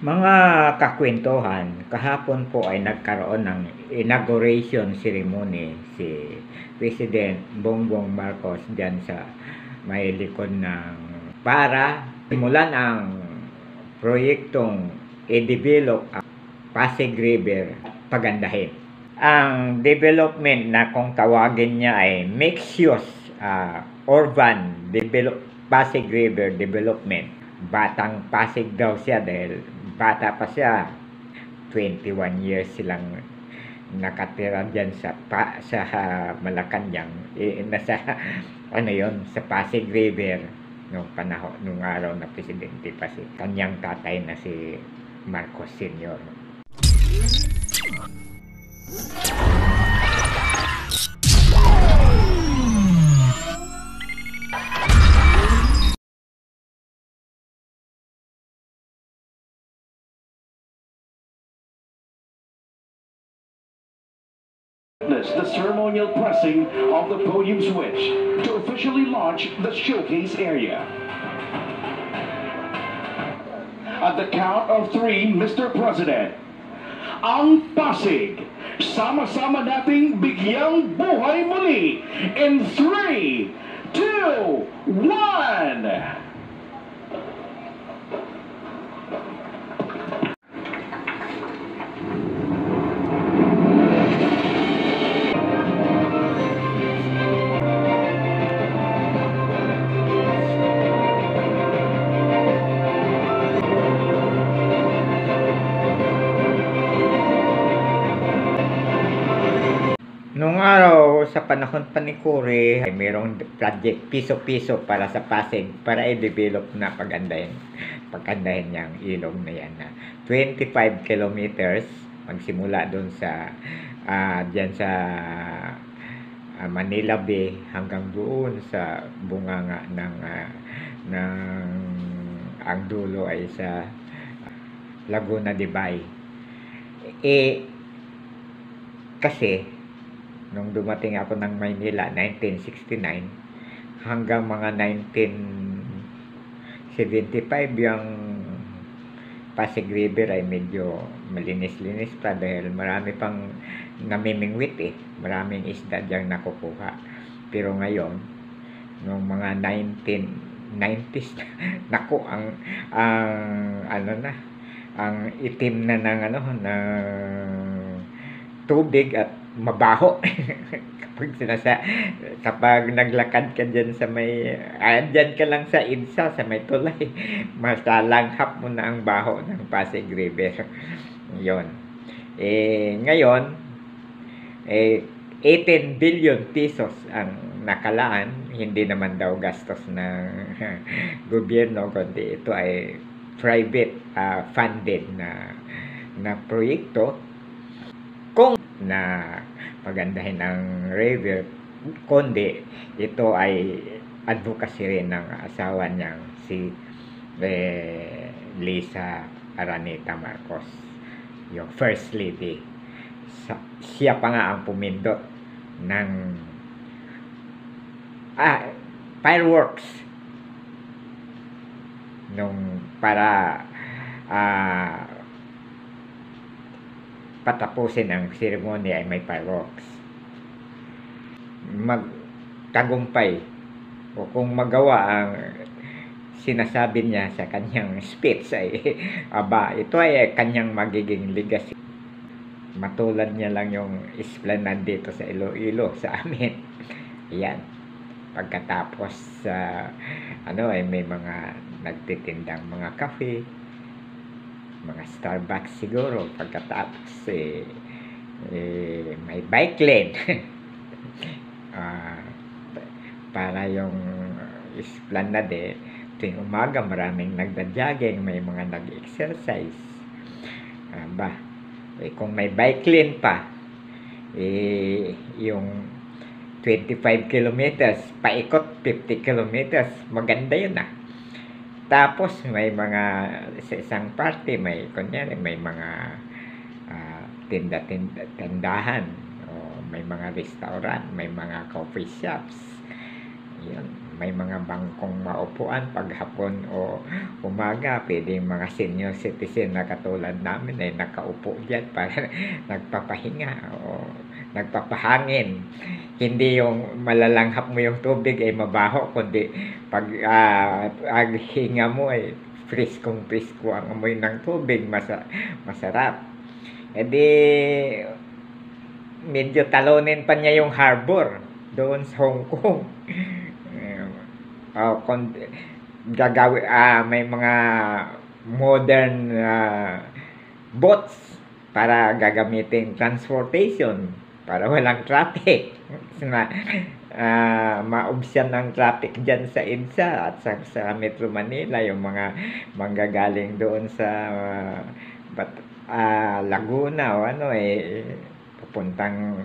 Mga kakwentuhan, kahapon po ay nagkaroon ng inauguration ceremony si President Bongbong Marcos diyan sa may likod ng para simulan ang proyektong i-develop ang Pasig River pagandahin. Ang development na kung tawagin niya ay mixed-use urban Pasig River Development. Batang Pasig daw siya dahil bata pa siya. 21 years silang nakatira dyan sa Malacanang. Nasa sa Pasig River nung panahon, nung araw na presidente pa si kanyang tatay na si Marcos Sr. The ceremonial pressing of the podium switch to officially launch the showcase area. At the count of 3, Mr. President, ang Pasig, sama-sama nating bigyang buhay muli in 3, 2, 1. Nung araw sa panahon pa ni Cory, ay mayroong project piso-piso para sa Pasig para i-develop na pagandahin niyang ilog na yan na 25 kilometers magsimula doon sa diyan sa Manila Bay hanggang doon sa bunganga ng ang dulo ay sa Laguna de Bay. Kasi nung dumating ako ng Maynila 1969 hanggang mga 1975 yung Pasig River ay medyo malinis-linis pa dahil marami pang namimingwit maraming isda diyang nakukuha. Pero ngayon nung mga 1990s naku ang ang itim na ng tubig at mabaho. kapag naglakad ka dyan sa may dyan ka lang sa EDSA sa may tulay, masalanghap mo na ang baho ng Pasig River. Yon. Ngayon 18 billion pesos ang nakalaan, hindi naman daw gastos ng gobyerno kundi ito ay private funded na proyekto kung na pagandahin ang river, kundi ito ay advocacy rin ng asawa niyang si Lisa Araneta Marcos, yung first lady. Siya pa nga ang pumindot ng fireworks nung para patapusin ang ceremony ay may fireworks. Magtagumpay o kung magawa ang sinasabi niya sa kanyang speech ay ito ay kanyang magiging legacy. Matulad niya lang yung esplanade dito sa Iloilo sa amin. Yan. Pagkatapos ay may mga nagtitindang mga cafe, mga Starbucks siguro. Pagkatapos may bike lane para yung esplanade tuwing umaga maraming nagda-jogging, may mga nag-exercise kung may bike lane pa yung 25 kilometers paikot 50 kilometers, maganda yun Tapos may mga sa isang party may mga tindahan o may mga restaurant, may mga coffee shops. Yun. may mga bangkong maupuan paghapon o umaga. Pwedeng mga senior citizen na katulad namin ay nakaupo dyan para nagpapahinga o nagpapahangin. Hindi yung malalanghap mo yung tubig ay mabaho, kundi pag hinga mo ay friskong-frisko ang amoy ng tubig, masarap. E di, medyo talunin pa niya yung harbor doon sa Hong Kong. May mga modern boats para gagamitin transportation para walang traffic. Na maubsan ng traffic dyan sa EDSA at sa Metro Manila, yung mga manggagaling doon sa Laguna o papuntang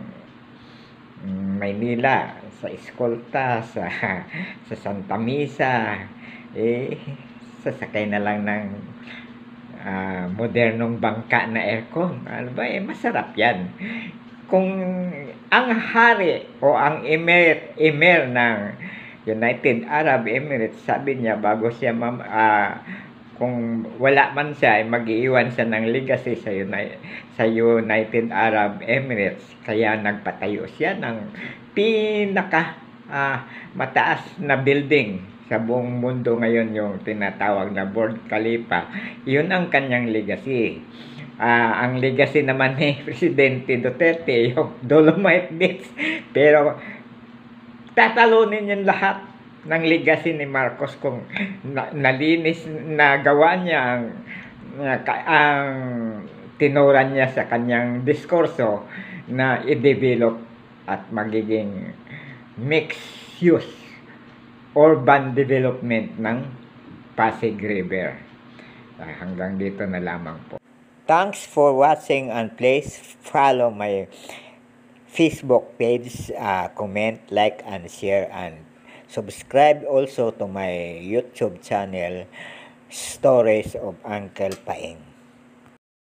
Maynila, sa Escolta, sa Santa Misa, sasakay na lang ng modernong bangka na aircon. Ano ba, masarap yan. Kung ang hari o ang emir ng United Arab Emirates, sabi niya bago siya kung wala man siya, ay mag-iiwan siya ng legacy sa United Arab Emirates. Kaya nagpatayo siya ng pinaka mataas na building sa buong mundo ngayon, yung tinatawag na Burj Khalifa. Yun ang kanyang legacy. Ang legacy naman ni Presidente Duterte, yung Dolomite Beach. Pero tatalunin yung lahat ng legacy ni Marcos kung nalinis na gawa niya ang tinuran niya sa kanyang diskurso na i-develop at magiging mixed use urban development ng Pasig River. Hanggang dito na lamang po. Thanks for watching, and please follow my Facebook page, comment, like, and share, and subscribe also to my YouTube channel, Stories of Uncle Paeng.